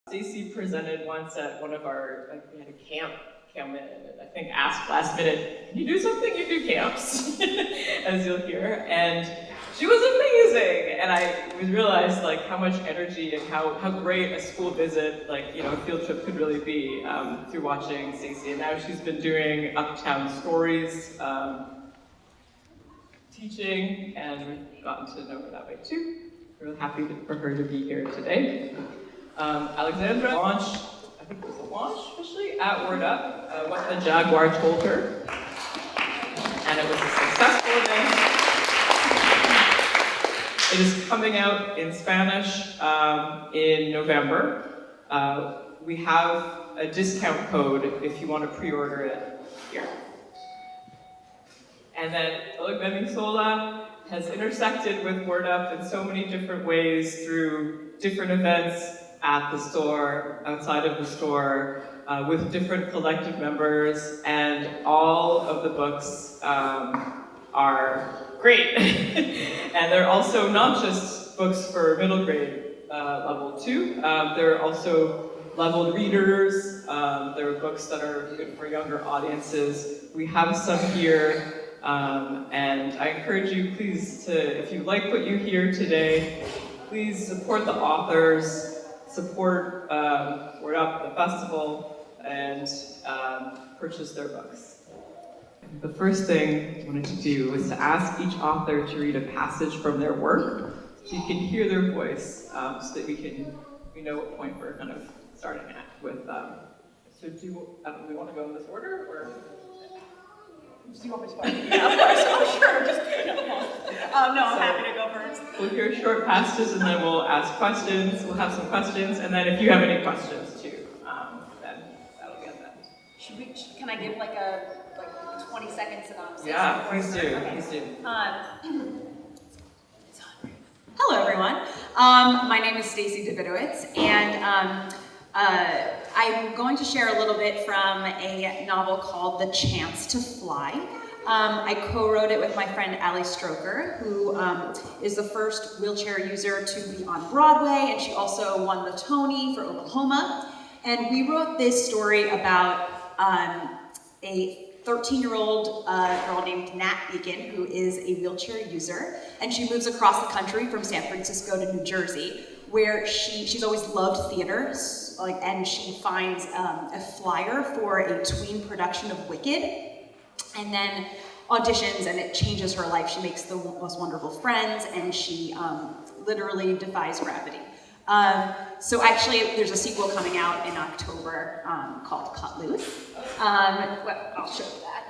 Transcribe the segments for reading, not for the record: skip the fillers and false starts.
Stacy presented once at one of our, we had a camp come in, and I think asked last minute, can you do something? You do camps, as you'll hear. And she was amazing. And I realized how much energy and how great a school visit, a field trip could really be through watching Stacy. And now she's been doing Uptown stories, teaching, and we've gotten to know her that way too. We're really happy for her to be here today. Alexandra launched, I think it was a launch officially, at Word Up, what the Jaguar Told Her. And it was a successful event. It is coming out in Spanish in November. We have a discount code if you want to pre-order it here. And then Olugbemisola has intersected with Word Up in so many different ways through different events at the store, outside of the store, with different collective members, and all of the books are great. And they're also not just books for middle grade level 2, they're also leveled readers, there are books that are good for younger audiences. We have some here, and I encourage you, please, if you like what you hear today, please support the authors, support Word Up, the festival, and purchase their books. The first thing I wanted to do was to ask each author to read a passage from their work, so you can hear their voice, so that we know what point we're kind of starting at with. So we want to go in this order, or? Do you want me to start? Yeah, of course. Oh, sure. Just I'm happy to go first. We'll hear short passages, and then we'll ask questions. We'll have some questions, and then if you have any questions too, then that'll be at the end. Can I give like a 20-second synopsis? Yeah, please do. Okay. Please do. Hello, everyone. My name is Stacy Davidowitz, and I'm going to share a little bit from a novel called The Chance to Fly. I co-wrote it with my friend Ali Stroker, who is the first wheelchair user to be on Broadway, and she also won the Tony for Oklahoma. And we wrote this story about a 13-year-old girl named Nat Beacon, who is a wheelchair user, and she moves across the country from San Francisco to New Jersey, where she's always loved theater, and she finds a flyer for a tween production of Wicked, and then auditions, and it changes her life. She makes the most wonderful friends, and she literally defies gravity. So actually, there's a sequel coming out in October called Cut Loose. Well, I'll show you that.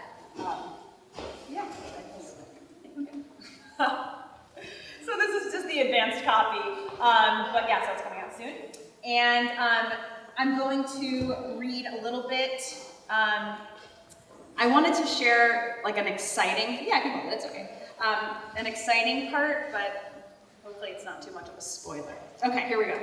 Yeah. So this is just the advanced copy, but yeah, so it's coming out soon. And I'm going to read a little bit. I wanted to share an exciting, yeah, I can, that's okay. An exciting part, but hopefully it's not too much of a spoiler. Okay, here we go.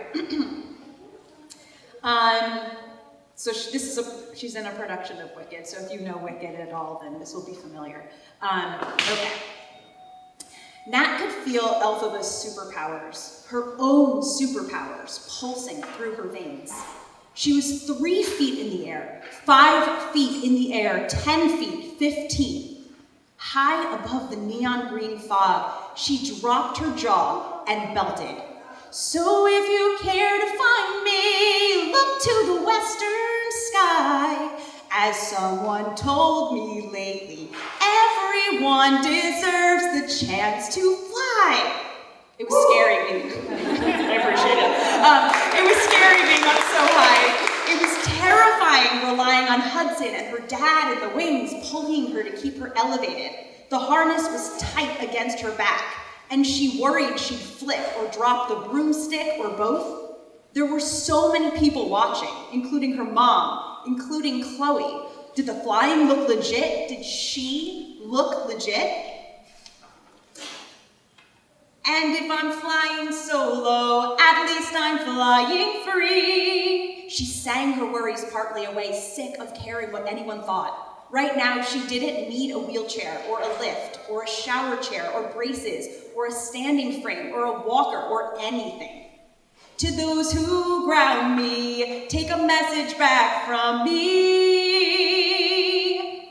So she's in a production of Wicked, so if you know Wicked at all, then this will be familiar. Okay. Nat could feel Elphaba's superpowers, her own superpowers, pulsing through her veins. She was 3 feet in the air, 5 feet in the air, 10 feet, 15. High above the neon green fog, she dropped her jaw and belted. So if you care to find me, look to the western sky. As someone told me lately, everyone deserves the chance to fly. It was scary being, I appreciate it. It was scary being up so high. It was terrifying relying on Hudson and her dad in the wings pulling her to keep her elevated. The harness was tight against her back, and she worried she'd flip or drop the broomstick or both. There were so many people watching, including her mom, including Chloe. Did the flying look legit? Did she look legit? And if I'm flying solo, at least I'm flying free. She sang her worries partly away, sick of caring what anyone thought. Right now, she didn't need a wheelchair, or a lift, or a shower chair, or braces, or a standing frame, or a walker, or anything. To those who ground me, take a message back from me.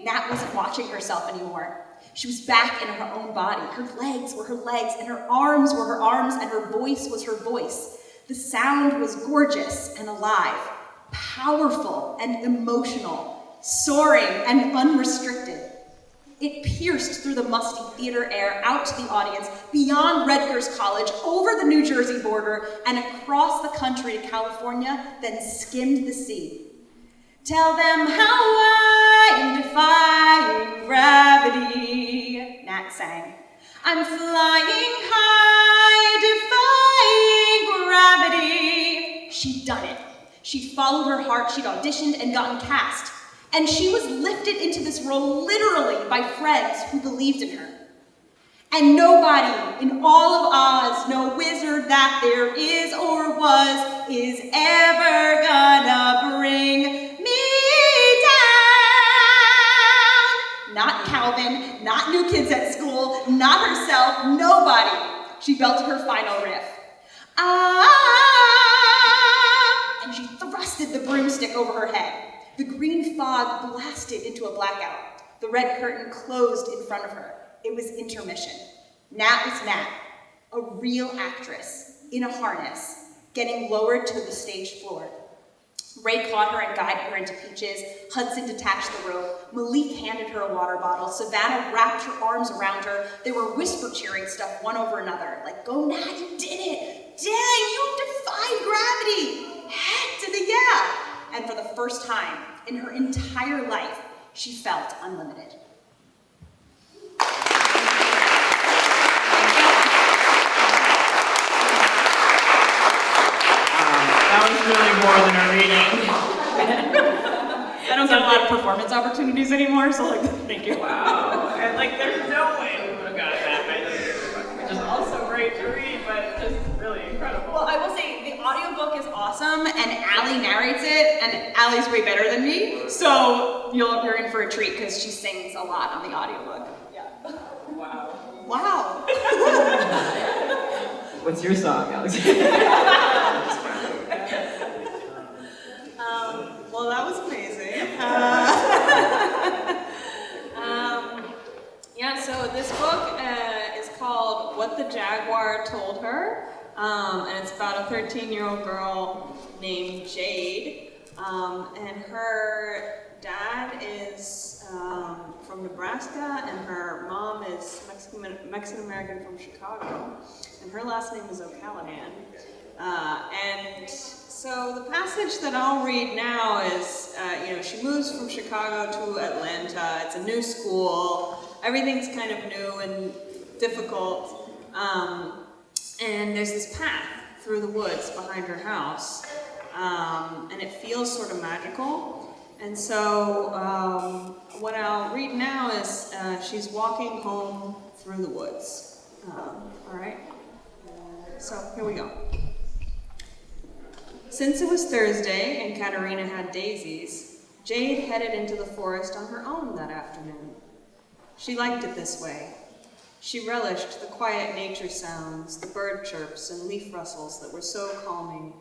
Nat wasn't watching herself anymore. She was back in her own body. Her legs were her legs, and her arms were her arms, and her voice was her voice. The sound was gorgeous and alive, powerful and emotional, soaring and unrestricted. It pierced through the musty theater air out to the audience, beyond Rutgers College, over the New Jersey border, and across the country to California, then skimmed the sea. Tell them how I am defying gravity, Nat sang. I'm flying high, defying gravity. She'd done it. She'd followed her heart, she'd auditioned and gotten cast. And she was lifted into this role literally by friends who believed in her. And nobody in all of Oz, no wizard that there is or was, is ever gonna bring me down. Not Calvin, not New Kids at School, not herself, nobody. She belted her final riff. Ah! And she thrusted the broomstick over her head. The green fog blasted into a blackout. The red curtain closed in front of her. It was intermission. Nat was Nat, a real actress, in a harness, getting lowered to the stage floor. Ray caught her and guided her into Peaches. Hudson detached the rope. Malik handed her a water bottle. Savannah wrapped her arms around her. They were whisper cheering stuff one over another, like, go Nat, you did it! Dang, you defied gravity! Heck to the yeah! And for the first time in her entire life, she felt unlimited. That was really more than a reading. I don't get a lot of performance opportunities anymore, so like, thank you. Wow. And like, there's no way we would have gotten that by this, which is also great to read, but just really incredible. Well, I will say the audiobook is awesome, and Allie narrates it, and Allie's way better than me, so you're in for a treat because she sings a lot on the audiobook. Yeah. Wow. Wow. What's your song, Alexandra? Well, that was amazing. Yeah, so this book is called What the Jaguar Told Her, and it's about a 13-year-old girl named Jade, and her dad is from Nebraska, and her mom is Mexican-American from Chicago, and her last name is O'Callaghan. And so the passage that I'll read now is, she moves from Chicago to Atlanta. It's a new school. Everything's kind of new and difficult. And there's this path through the woods behind her house. And it feels sort of magical. And so what I'll read now is she's walking home through the woods. All right? So here we go. Since it was Thursday and Katerina had daisies, Jade headed into the forest on her own that afternoon. She liked it this way. She relished the quiet nature sounds, the bird chirps and leaf rustles that were so calming,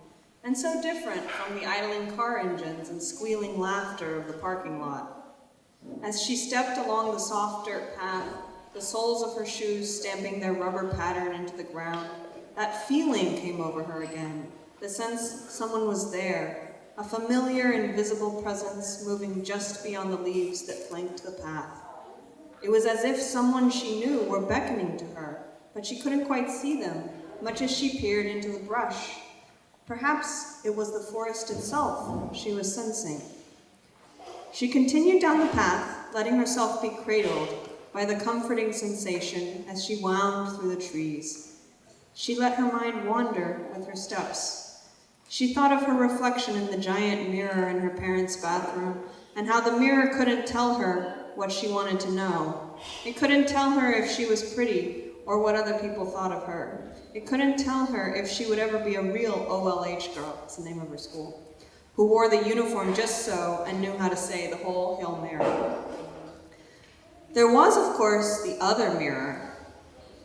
and so different from the idling car engines and squealing laughter of the parking lot. As she stepped along the soft dirt path, the soles of her shoes stamping their rubber pattern into the ground, that feeling came over her again. The sense someone was there, a familiar, invisible presence moving just beyond the leaves that flanked the path. It was as if someone she knew were beckoning to her, but she couldn't quite see them, much as she peered into the brush. Perhaps it was the forest itself she was sensing. She continued down the path, letting herself be cradled by the comforting sensation as she wound through the trees. She let her mind wander with her steps. She thought of her reflection in the giant mirror in her parents' bathroom, and how the mirror couldn't tell her what she wanted to know. It couldn't tell her if she was pretty, or what other people thought of her. It couldn't tell her if she would ever be a real OLH girl, that's the name of her school, who wore the uniform just so and knew how to say the whole Hail Mary. There was, of course, the other mirror,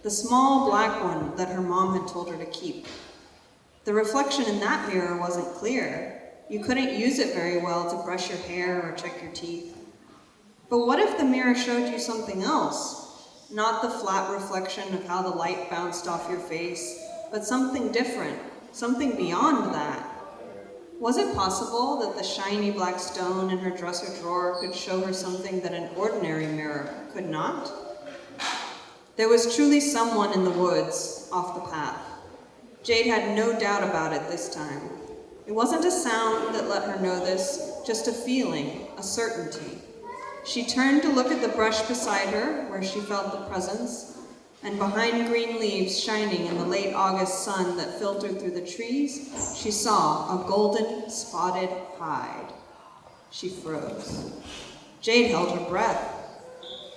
the small black one that her mom had told her to keep. The reflection in that mirror wasn't clear. You couldn't use it very well to brush your hair or check your teeth. But what if the mirror showed you something else? Not the flat reflection of how the light bounced off your face, but something different, something beyond that. Was it possible that the shiny black stone in her dresser drawer could show her something that an ordinary mirror could not? There was truly someone in the woods, off the path. Jade had no doubt about it this time. It wasn't a sound that let her know this, just a feeling, a certainty. She turned to look at the brush beside her, where she felt the presence, and behind green leaves shining in the late August sun that filtered through the trees, she saw a golden spotted hide. She froze. Jade held her breath.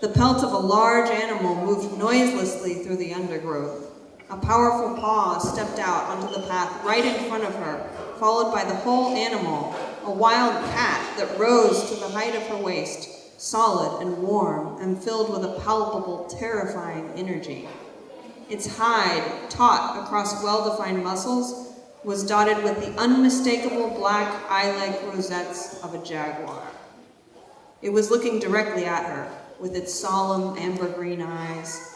The pelt of a large animal moved noiselessly through the undergrowth. A powerful paw stepped out onto the path right in front of her, followed by the whole animal, a wild cat that rose to the height of her waist, solid and warm and filled with a palpable, terrifying energy. Its hide, taut across well-defined muscles, was dotted with the unmistakable black eye-like rosettes of a jaguar. It was looking directly at her, with its solemn amber-green eyes.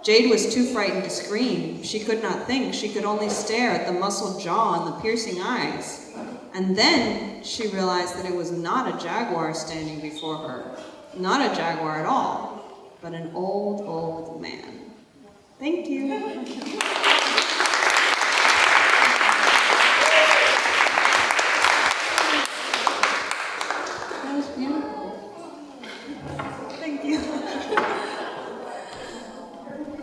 Jade was too frightened to scream. She could not think. She could only stare at the muscled jaw and the piercing eyes. And then she realized that it was not a jaguar standing before her. Not a jaguar at all, but an old, old man. Thank you. That was beautiful. Thank you.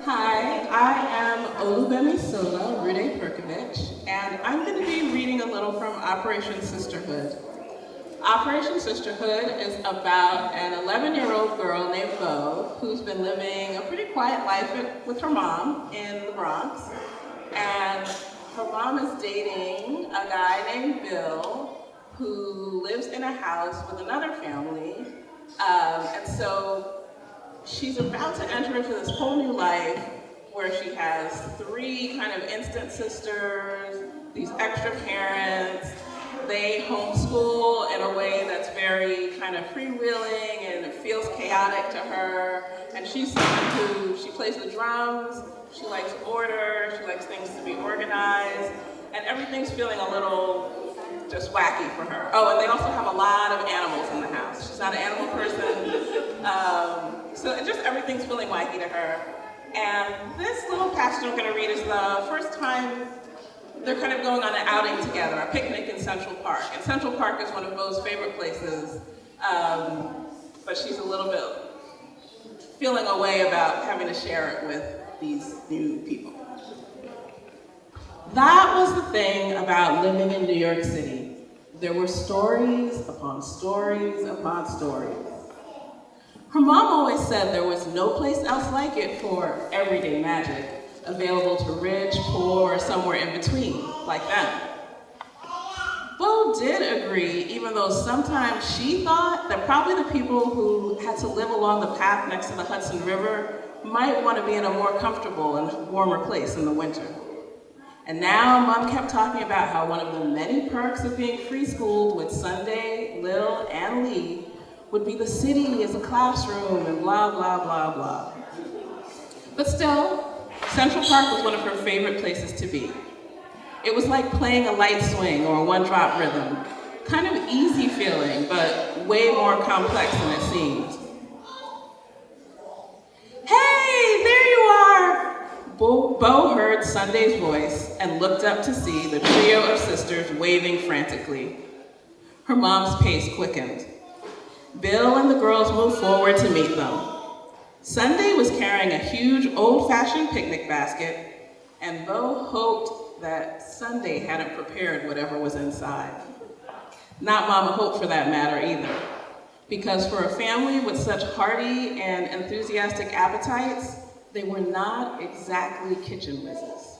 Hi, I am Olugbemisola Rhuday-Perkovich, and I'm going to be reading a little from Operation Sisterhood. Operation Sisterhood is about an 11-year-old girl named Bo who's been living a pretty quiet life with her mom in the Bronx. And her mom is dating a guy named Bill who lives in a house with another family. And so she's about to enter into this whole new life where she has 3 kind of instant sisters, these extra parents. They homeschool in a way that's very kind of freewheeling and it feels chaotic to her. And she's someone she plays the drums, she likes order, she likes things to be organized, and everything's feeling a little just wacky for her. Oh, and they also have a lot of animals in the house. She's not an animal person. So just everything's feeling wacky to her. And this little passage I'm going to read is the first time they're kind of going on an outing together, a picnic in Central Park. And Central Park is one of Bo's favorite places, but she's a little bit feeling a way about having to share it with these new people. That was the thing about living in New York City. There were stories upon stories upon stories. Her mom always said there was no place else like it for everyday magic, available to rich, poor, or somewhere in between, like them. Bo did agree, even though sometimes she thought that probably the people who had to live along the path next to the Hudson River might want to be in a more comfortable and warmer place in the winter. And now Mom kept talking about how one of the many perks of being free-schooled with Sunday, Lil, and Lee would be the city as a classroom and blah, blah, blah, blah. But still, Central Park was one of her favorite places to be. It was like playing a light swing or a one-drop rhythm. Kind of easy feeling, but way more complex than it seemed. Hey, there you are! Bo heard Sunday's voice and looked up to see the trio of sisters waving frantically. Her mom's pace quickened. Bill and the girls moved forward to meet them. Sunday was carrying a huge old-fashioned picnic basket, and Bo hoped that Sunday hadn't prepared whatever was inside. Not Mama hoped for that matter either, because for a family with such hearty and enthusiastic appetites, they were not exactly kitchen whizzes.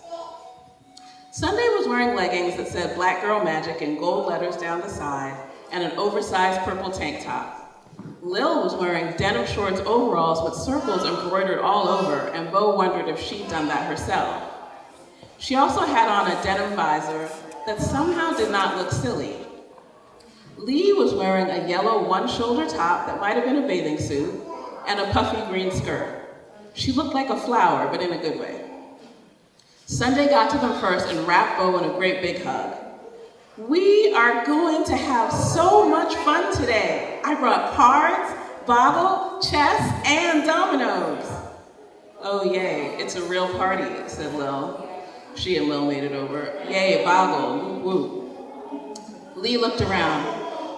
Sunday was wearing leggings that said Black Girl Magic in gold letters down the side and an oversized purple tank top. Lil was wearing denim shorts overalls with circles embroidered all over, and Bo wondered if she'd done that herself. She also had on a denim visor that somehow did not look silly. Lee was wearing a yellow one-shoulder top that might have been a bathing suit and a puffy green skirt. She looked like a flower, but in a good way. Sunday got to them first and wrapped Bo in a great big hug. We are going to have so much fun today. I brought cards, bottle, chess, and dominoes. Oh, yay, it's a real party, said Lil. She and Lil made it over. Yay, boggle, woo woo. Lee looked around.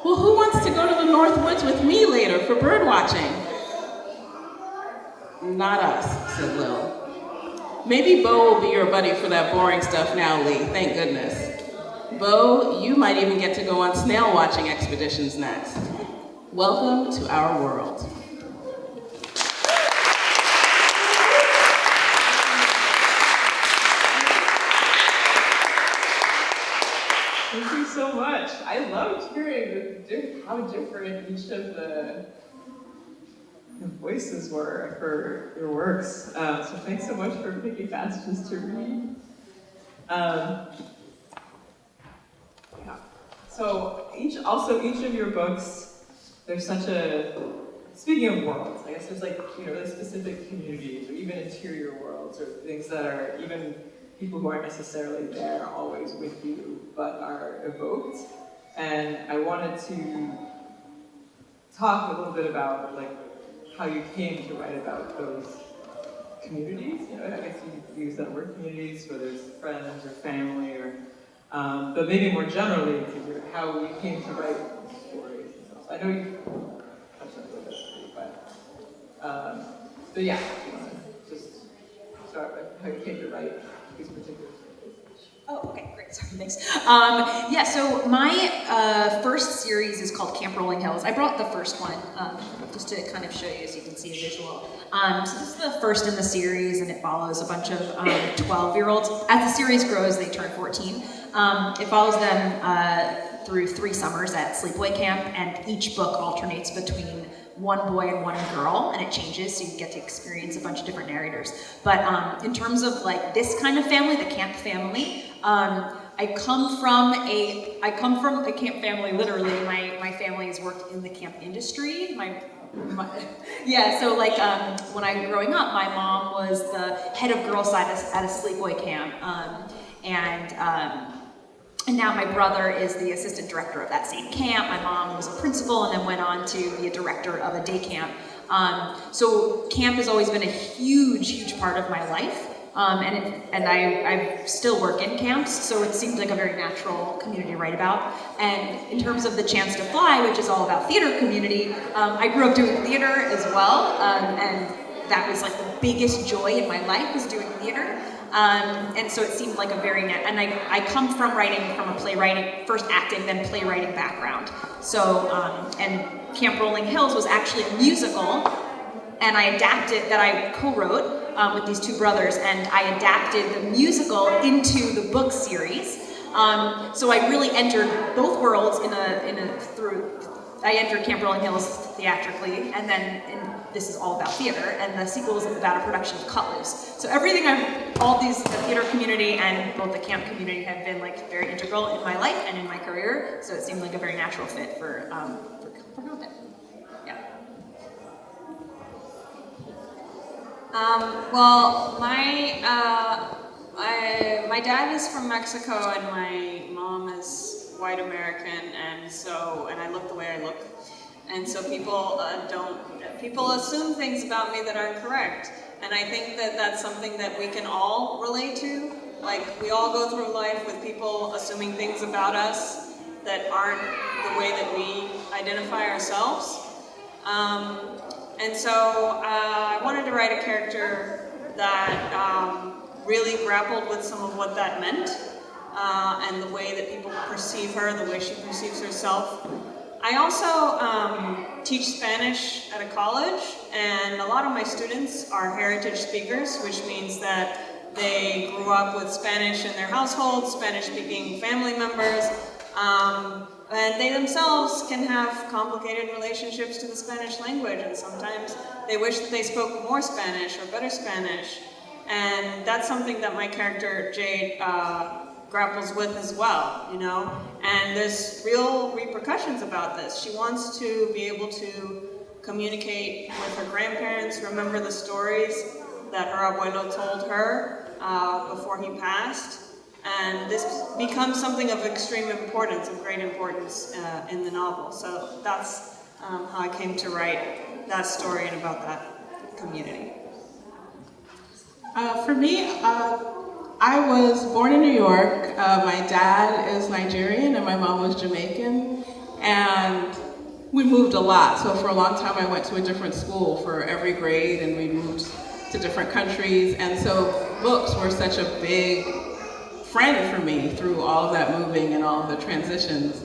Well, who wants to go to the North Woods with me later for bird watching? Not us, said Lil. Maybe Bo will be your buddy for that boring stuff now, Lee, thank goodness. Bo, you might even get to go on snail watching expeditions next. Welcome to our world. Thank you so much. I loved hearing how different each of the voices were for your works. So thanks so much for picking passages to read. Yeah. So each of your books, there's such a, speaking of worlds, I guess there's like, really specific communities or even interior worlds or things that are even people who aren't necessarily there always with you, but are evoked. And I wanted to talk a little bit about like how you came to write about those communities. I guess you use that word communities, whether it's friends or family, or but maybe more generally, how you came to write stories and stuff. I know you touched on it a little bit, but yeah, just start with how you came to write these particular stories. Oh, okay, great, sorry, thanks. Yeah, so my first series is called Camp Rolling Hills. I brought the first one, just to kind of show you so you can see a visual. So this is the first in the series, and it follows a bunch of 12-year-olds. As the series grows, they turn 14. It follows them through 3 summers at sleepaway camp, and each book alternates between one boy and one girl, and it changes, so you get to experience a bunch of different narrators. But in terms of like this kind of family, the camp family, I come from a camp family, literally. My family has worked in the camp industry. Yeah, so like when I was growing up, my mom was the head of girl side at a sleepaway camp, and now my brother is the assistant director of that same camp. My mom was a principal and then went on to be a director of a day camp. So camp has always been a huge, huge part of my life. And I still work in camps, so it seemed like a very natural community to write about. And in terms of The Chance to Fly, which is all about theater community, I grew up doing theater as well, and that was like the biggest joy in my life was doing theater. And so it seemed like a very and I come from writing from a playwriting, first acting, then playwriting background. So, and Camp Rolling Hills was actually a musical, and I adapted, that I co-wrote with these 2 brothers, and I adapted the musical into the book series. So I really entered both worlds I entered Camp Rolling Hills theatrically, and then this is all about theater, and the sequel is about a production of Cut Loose. So everything the theater community and both the camp community have been like very integral in my life and in my career, so it seemed like a very natural fit for content. Yeah. Well, my dad is from Mexico and my mom is white American, and I look the way I look, and so people assume things about me that aren't correct, and I think that that's something that we can all relate to. Like, we all go through life with people assuming things about us that aren't the way that we identify ourselves. And so I wanted to write a character that really grappled with some of what that meant, and the way that people perceive her, the way she perceives herself. I also teach Spanish at a college, and a lot of my students are heritage speakers, which means that they grew up with Spanish in their household, Spanish-speaking family members, and they themselves can have complicated relationships to the Spanish language, and sometimes they wish that they spoke more Spanish or better Spanish. And that's something that my character, Jade, grapples with as well, you know? And there's real repercussions about this. She wants to be able to communicate with her grandparents, remember the stories that her abuelo told her before he passed. And this becomes something of extreme importance, of great importance in the novel. So that's how I came to write that story and about that community. For me, I was born in New York. My dad is Nigerian and my mom was Jamaican. And we moved a lot. So for a long time, I went to a different school for every grade, and we moved to different countries. And so books were such a big friend for me through all of that moving and all of the transitions.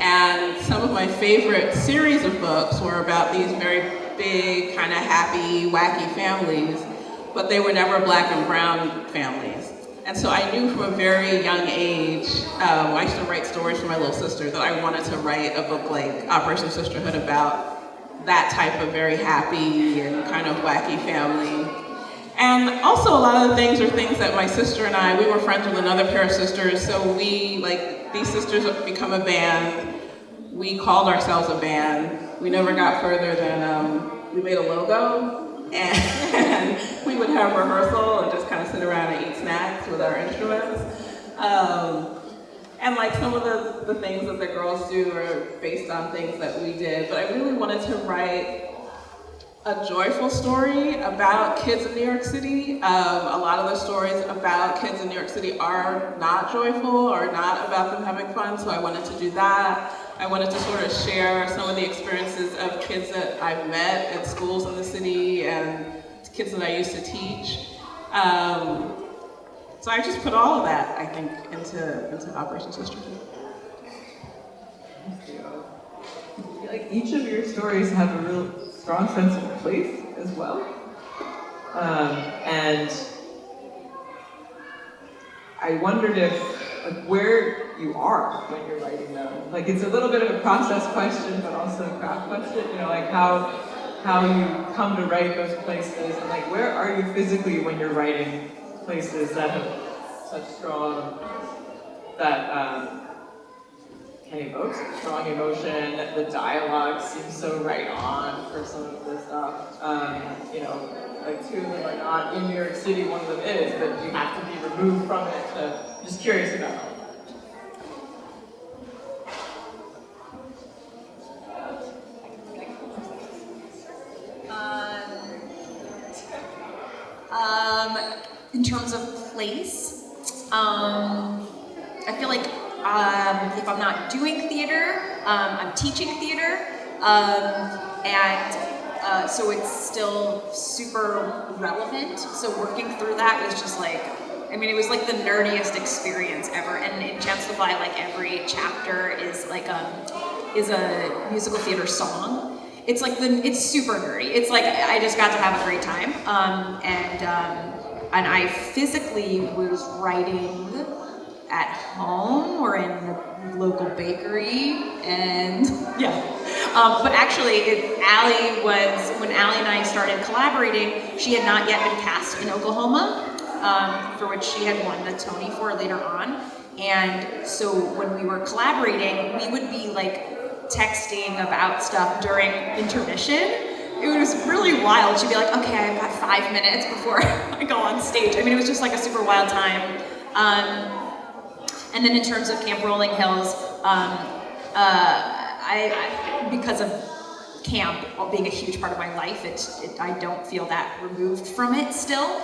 And some of my favorite series of books were about these very big, kind of happy, wacky families, but they were never black and brown families. And so I knew from a very young age, I used to write stories for my little sister, that I wanted to write a book like Operation Sisterhood about that type of very happy and kind of wacky family. And also a lot of the things are things that my sister and I, we were friends with another pair of sisters, so we, like, these sisters have become a band. We called ourselves a band. We never got further than, we made a logo, and we would have rehearsal and just kind of sit around and eat snacks with our instruments. And like some of the things that the girls do are based on things that we did, but I really wanted to write a joyful story about kids in New York City. A lot of the stories about kids in New York City are not joyful or not about them having fun, so I wanted to do that. I wanted to sort of share some of the experiences of kids that I've met at schools in the city and kids that I used to teach. So I just put all of that, I think, into Operation Sisterhood. Thank you. I feel like each of your stories have a real strong sense of place as well. And I wondered if, like, where you are when you're writing them. Like, it's a little bit of a process question, but also a craft question, you know, like how you come to write those places, and like, where are you physically when you're writing places that have such strong, that can evoke such strong emotion. The dialogue seems so right on for some of the stuff. You know, like two of them are not in New York City, one of them is, but you have to be removed from it. So I'm just curious about that. In terms of place, I feel like if I'm not doing theater, I'm teaching theater, and so it's still super relevant. So working through that was just like, I mean, it was like the nerdiest experience ever. And in Chance to Fly, like every chapter is like is a musical theater song. It's like it's super nerdy. It's like I just got to have a great time, and I physically was writing at home or in the local bakery, and yeah. But actually, when Allie and I started collaborating, she had not yet been cast in Oklahoma, for which she had won the Tony for later on. And so when we were collaborating, we would be like texting about stuff during intermission. It was really wild. She'd be like, okay, I've got 5 minutes before I go on stage. I mean, it was just like a super wild time. And then in terms of Camp Rolling Hills, I because of camp being a huge part of my life, I don't feel that removed from it still.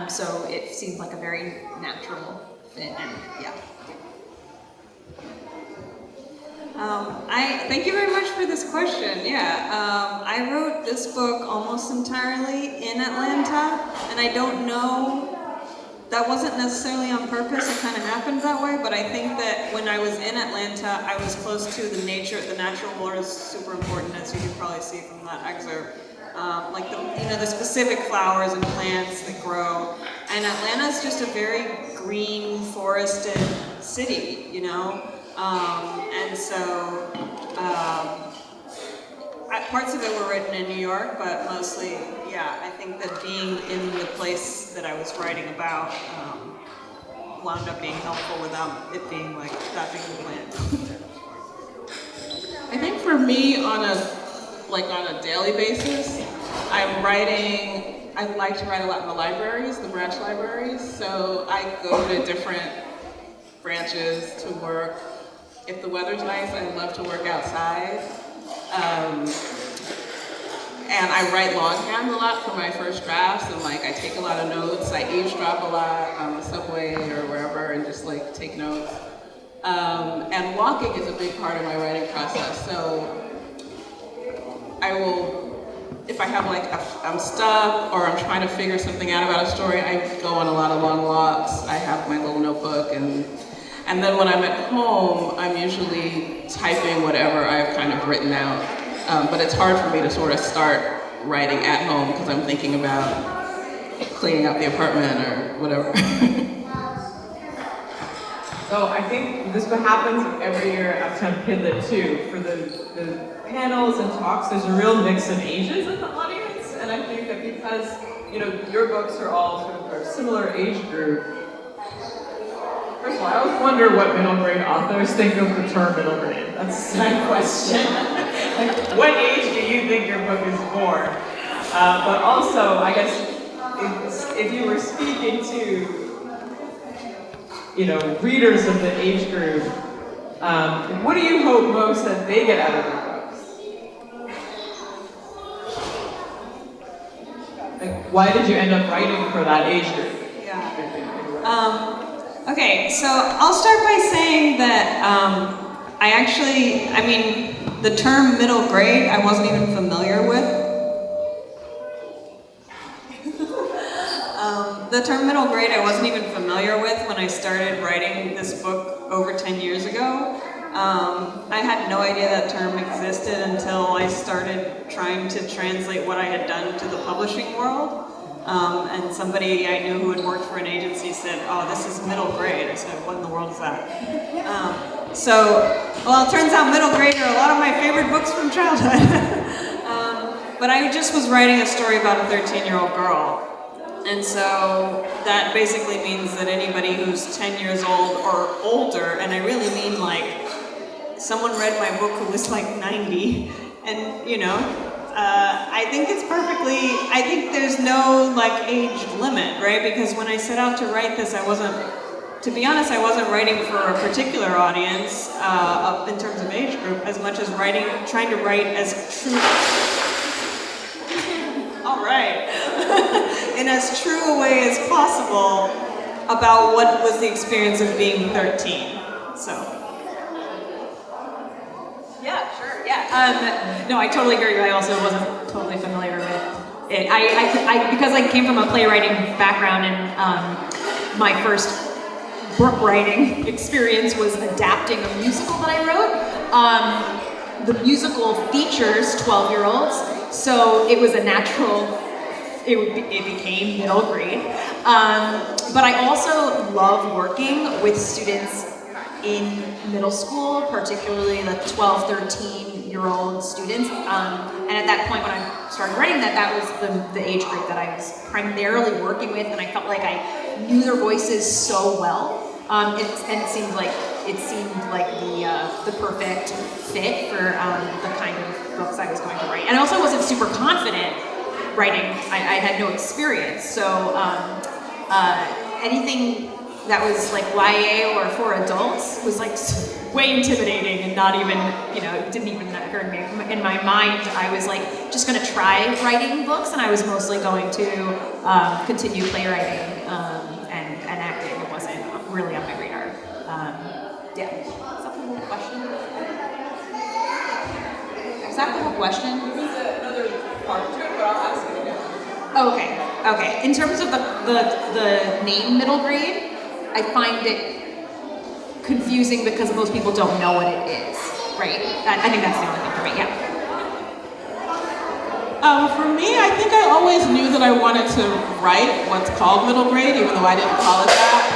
So it seemed like a very natural fit, and yeah. Thank you very much for this question. Yeah, I wrote this book almost entirely in Atlanta, and I don't know, that wasn't necessarily on purpose, it kind of happened that way, but I think that when I was in Atlanta, I was close to the nature. The natural world is super important, as you can probably see from that excerpt. Like the specific flowers and plants that grow. And Atlanta's just a very green, forested city, you know? And so parts of it were written in New York, but mostly, yeah, I think that being in the place that I was writing about wound up being helpful without it being like that being the plan. I think for me, on a daily basis, I like to write a lot in the libraries, the branch libraries. So I go to different branches to work. If the weather's nice, I love to work outside. And I write longhand a lot for my first drafts, and like I take a lot of notes. I eavesdrop a lot on the subway or wherever, and just like take notes. And walking is a big part of my writing process. So I will, if I have I'm stuck or I'm trying to figure something out about a story, I go on a lot of long walks. I have my little notebook, and then when I'm at home, I'm usually typing whatever I've kind of written out. But it's hard for me to sort of start writing at home because I'm thinking about cleaning up the apartment or whatever. So I think this what happens every year at Uptown Kidlit too. For the panels and talks, there's a real mix of ages in the audience, and I think that because your books are all sort of a similar age group. First of all, I always wonder what middle grade authors think of the term middle grade. That's my question. Like, what age do you think your book is for? But also, I guess if you were speaking to readers of the age group, what do you hope most that they get out of your books? Like, why did you end up writing for that age group? Yeah. Okay, so I'll start by saying that the term middle grade I wasn't even familiar with. The term middle grade I wasn't even familiar with when I started writing this book over 10 years ago. I had no idea that term existed until I started trying to translate what I had done to the publishing world. And somebody I knew who had worked for an agency said, "Oh, this is middle grade." I said, "What in the world is that?" It turns out middle grade are a lot of my favorite books from childhood. But I just was writing a story about a 13-year-old girl. And so that basically means that anybody who's 10 years old or older, and I really mean like someone read my book who was like 90, and I think there's no like age limit, right? Because when I set out to write this, to be honest, I wasn't writing for a particular audience in terms of age group as much as trying to write as true. All right. In as true a way as possible about what was the experience of being 13. So. Yeah, sure, yeah. No, I totally agree. I also wasn't totally familiar with it. Because I came from a playwriting background, and my first book writing experience was adapting a musical that I wrote. The musical features 12-year-olds, so it was a natural. It became middle grade. But I also love working with students in middle school, particularly the 12, 13-year-old students. And at that point when I started writing that was the age group that I was primarily working with, and I felt like I knew their voices so well. It seemed like the perfect fit for the kind of books I was going to write. And I also wasn't super confident writing. I had no experience, so anything that was like YA or for adults was like way intimidating and not even, it didn't even occur to me. In my mind, I was like just gonna try writing books, and I was mostly going to continue playwriting and acting. It wasn't really on my radar. Yeah. Is that the whole question? Is that the whole question? There's another part to it, but I'll ask it again. Okay. In terms of the name middle grade, I find it confusing because most people don't know what it is, right? I think that's the only thing for me, yeah. For me, I think I always knew that I wanted to write what's called middle grade, even though I didn't call it that.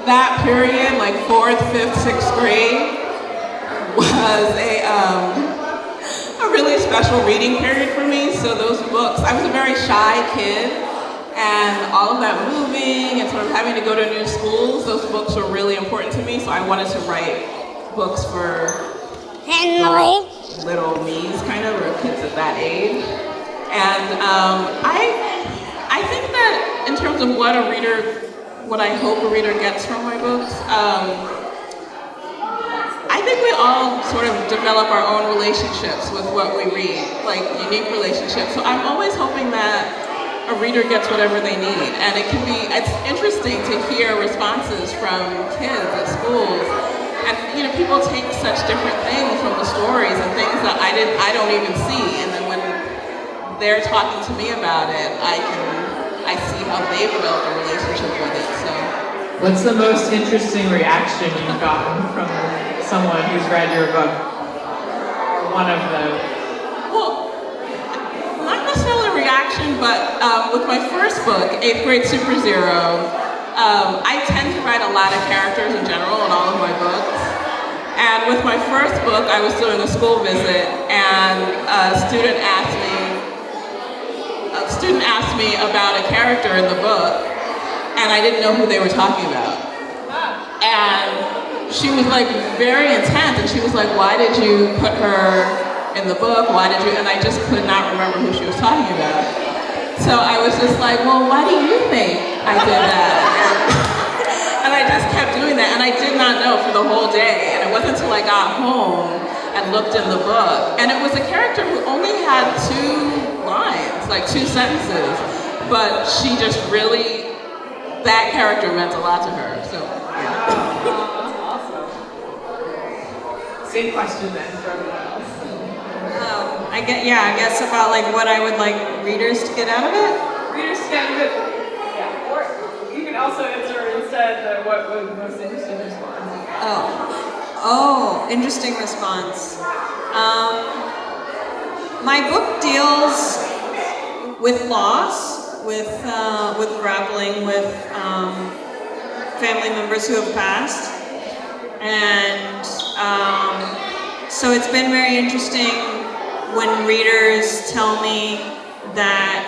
That period, like 4th, 5th, 6th grade, was a really special reading period for me, so those books, I was a very shy kid, and all of that moving and sort of having to go to new schools, those books were really important to me, so I wanted to write books for little me's kind of, or kids at that age. And I think that in terms of what I hope a reader gets from my books, I think we all sort of develop our own relationships with what we read, like unique relationships. So I'm always hoping that a reader gets whatever they need. And it's interesting to hear responses from kids at schools. And people take such different things from the stories and things that I don't even see. And then when they're talking to me about it, I see how they've developed a relationship with it. So, what's the most interesting reaction you've gotten from someone who's read your book? Or one of them? Well, not necessarily a reaction, but with my first book, 8th Grade Super Zero, I tend to write a lot of characters in general in all of my books. And with my first book, I was doing a school visit, and a student asked me about a character in the book, and I didn't know who they were talking about. And she was like very intense, and she was like, "Why did you put her in the book? Why did you?" And I just could not remember who she was talking about. So I was just like, "Well, why do you think I did that?" And I just kept doing that, and I did not know for the whole day. And it wasn't until I got home and looked in the book, and it was a character who only had 2 lines, like 2 sentences, but she just really, that character meant a lot to her. So yeah. That's awesome. Same question then for everyone else. I guess about like what I would like readers to get out of it. Readers to get out of it. Yeah. Or you can also answer instead what was the most interesting response. Oh, interesting response. My book deals with loss, with grappling with family members who have passed, and so it's been very interesting when readers tell me that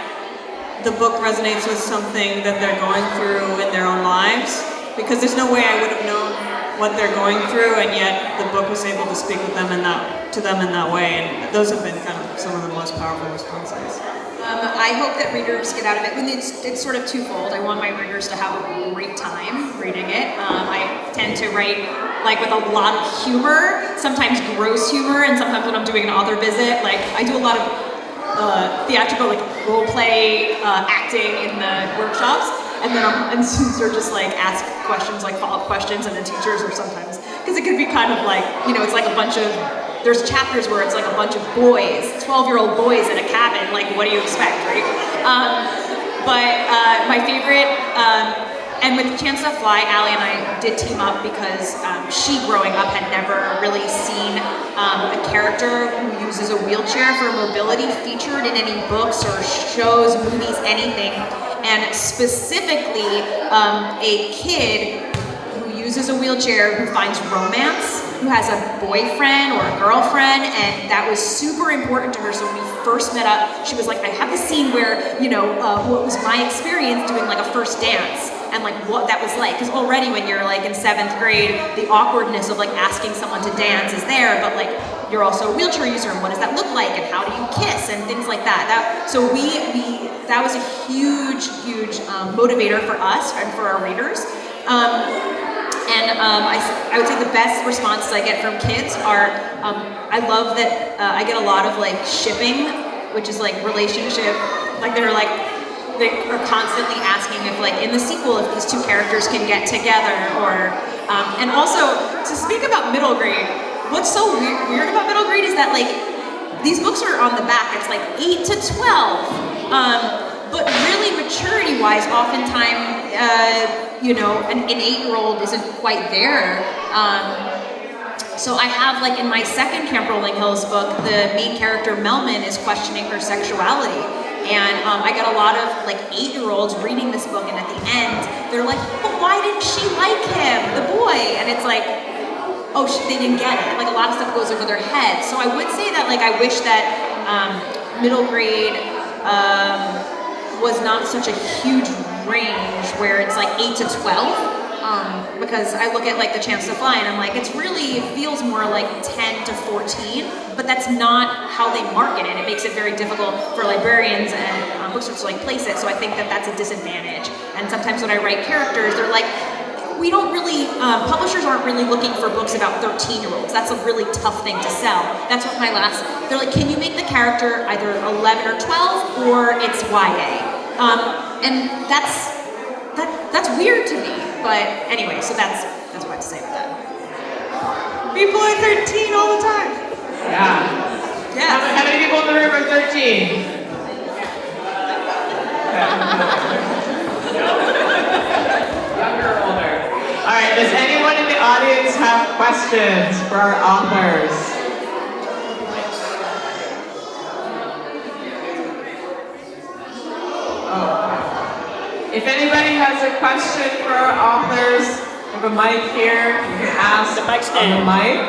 the book resonates with something that they're going through in their own lives, because there's no way I would have known what they're going through, and yet the book was able to speak with them in that way, and those have been kind of some of the most powerful responses. I hope that readers get out of it. It's sort of twofold. I want my readers to have a great time reading it. I tend to write like with a lot of humor, sometimes gross humor, and sometimes when I'm doing an author visit, like I do a lot of theatrical like role play acting in the workshops, and then students are just like ask questions, like follow-up questions, and the teachers are sometimes, because it could be kind of like, it's like a bunch of, there's chapters where it's like a bunch of boys, 12-year-old boys in a cabin, like what do you expect, right? But my favorite, and with Chance to Fly, Allie and I did team up because she, growing up, had never really seen a character who uses a wheelchair for mobility featured in any books or shows, movies, anything. And specifically, a kid who uses a wheelchair, who finds romance, who has a boyfriend or a girlfriend, and that was super important to her. So when we first met up, she was like, I have the scene where, what was my experience doing like a first dance, and like what that was like. Because already when you're like in 7th grade, the awkwardness of like asking someone to dance is there, but like you're also a wheelchair user, and what does that look like, and how do you kiss, and things like that. So that was a huge motivator for us and for our readers. I would say the best responses I get from kids are, I love that I get a lot of like shipping, which is like relationship, like they are constantly asking if like in the sequel if these 2 characters can get together, or and also to speak about middle grade, what's so weird about middle grade is that like these books are on the back, it's like 8 to 12. But really, maturity-wise, oftentimes, an 8-year-old isn't quite there. So I have, like, in my second Camp Rolling Hills book, the main character, Melman, is questioning her sexuality. And I get a lot of, like, 8-year-olds reading this book, and at the end, they're like, but why didn't she like him, the boy? And it's like, oh, they didn't get it. Like a lot of stuff goes over their heads. So I would say that like I wish that middle grade was not such a huge range where it's like 8 to 12. Because I look at like The Chance to Fly and I'm like, it feels more like 10 to 14, but that's not how they market it. It makes it very difficult for librarians and bookstores to like place it, so I think that that's a disadvantage. And sometimes when I write characters, they're like, we don't really, publishers aren't really looking for books about 13-year-olds. That's a really tough thing to sell. That's what they're like, can you make the character either 11 or 12 or it's YA? And that's weird to me. But anyway, so that's what I have to say about that. People are 13 all the time. Yeah. Yeah. How many people in the room are 13? Younger or older? All right, does anyone in the audience have questions for our authors? If anybody has a question for our authors, we have a mic here. You can ask The mic stand. on the mic.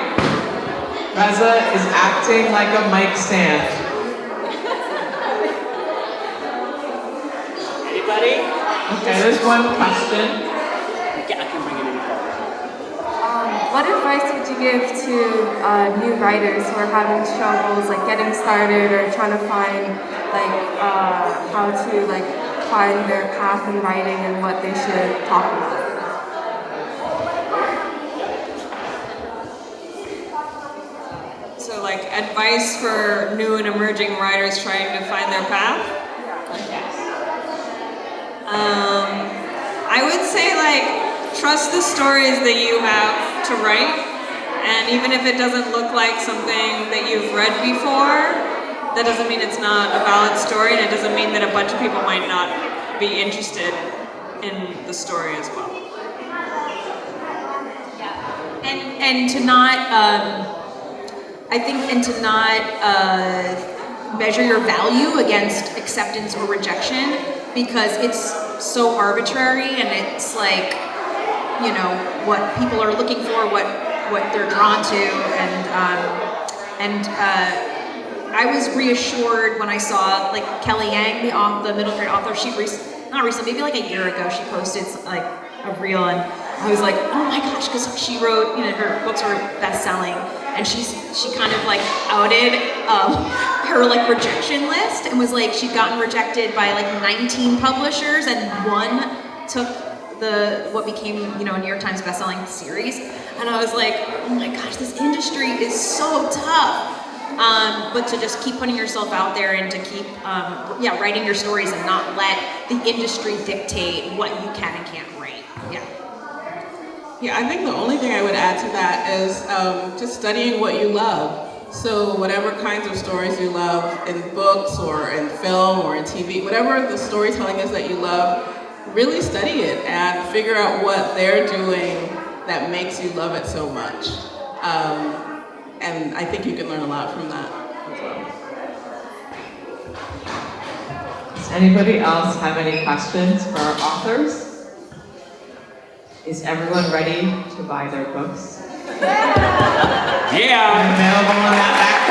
Reza is acting like a mic stand. Anybody? Okay, there's one question. Yeah, I can bring it in. What advice would you give to new writers who are having struggles, like getting started or trying to find, like, how to like find their path in writing and what they should talk about? So like advice for new and emerging writers trying to find their path? I would say like trust the stories that you have to write, and even if it doesn't look like something that you've read before, that doesn't mean it's not a valid story, and it doesn't mean that a bunch of people might not be interested in the story as well. And to not, to not measure your value against acceptance or rejection, because it's so arbitrary and it's like, you know, what people are looking for, what they're drawn to, and I was reassured when I saw like Kelly Yang, the middle grade author. Not recently, maybe like a year ago, she posted like a reel, and I was like, oh my gosh, because she wrote, you know, her books were best-selling, and she kind of like outed her like rejection list, and was like she'd gotten rejected by like 19 publishers, and one took what became, you know, a New York Times best-selling series, and I was like, oh my gosh, this industry is so tough. But to just keep putting yourself out there and to keep, writing your stories and not let the industry dictate what you can and can't write. Yeah, I think the only thing I would add to that is just studying what you love. So whatever kinds of stories you love in books or in film or in TV, whatever the storytelling is that you love, really study it and figure out what they're doing that makes you love it so much. And I think you can learn a lot from that as well. Does anybody else have any questions for our authors? Is everyone ready to buy their books? Yeah. Available in that back